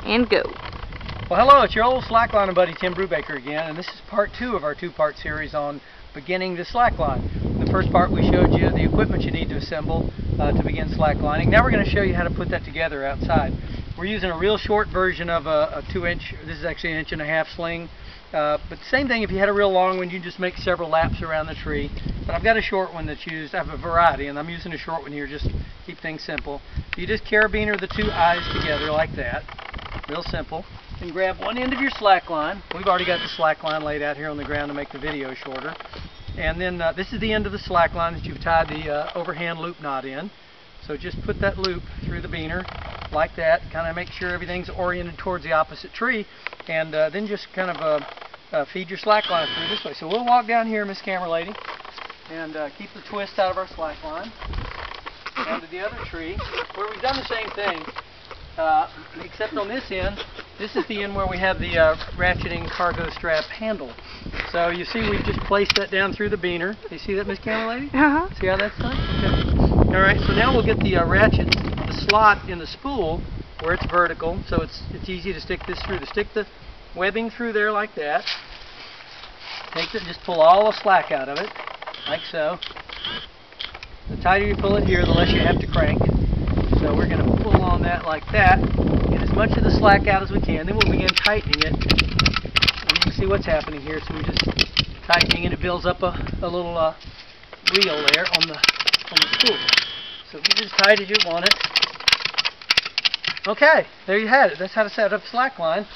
and go. Well, hello, it's your old slacklining buddy Tim Brubaker again, and this is part 2 of our 2-part series on beginning to slackline. In the first part we showed you the equipment you need to assemble to begin slacklining. Now we're going to show you how to put that together outside. We're using a real short version of a 2-inch, this is actually an 1.5-inch sling, but same thing, if you had a real long one you just make several laps around the tree. But I've got a short one that's used, I have a variety, and I'm using a short one here just to keep things simple. You just carabiner the 2 eyes together like that, real simple. And grab one end of your slack line. We've already got the slack line laid out here on the ground to make the video shorter. And then this is the end of the slack line that you've tied the overhand loop knot in. So just put that loop through the beaner like that, kind of make sure everything's oriented towards the opposite tree, and then just kind of feed your slack line through this way. So we'll walk down here, Miss Camera Lady, and keep the twist out of our slack line. Down to the other tree, where we've done the same thing. Except on this end, this is the end where we have the ratcheting cargo strap handle. So you see we've just placed that down through the beaner. You see that, Miss Camera Lady? Uh-huh. See how that's done? Okay. Alright, so now we'll get the ratchet, the slot in the spool where it's vertical, so it's easy to stick this through. To stick the webbing through there like that. Take it, just pull all the slack out of it, like so. The tighter you pull it here, the less you have to crank. So we're going to pull on that like that, get as much of the slack out as we can, then we'll begin tightening it. And you can see what's happening here, so we just tightening and it builds up a little wheel there on the spool. So get it as tight as you want it. Okay, there you have it. That's how to set up slack line.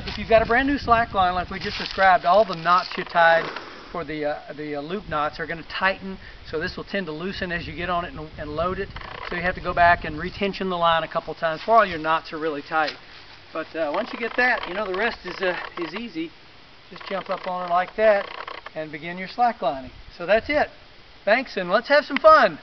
If you've got a brand new slack line like we just described, all the knots you tied for the loop knots are going to tighten, so this will tend to loosen as you get on it and load it. So you have to go back and retension the line a couple times before all your knots are really tight. But once you get that, you know, the rest is easy. Just jump up on it like that and begin your slacklining. So that's it. Thanks, and let's have some fun.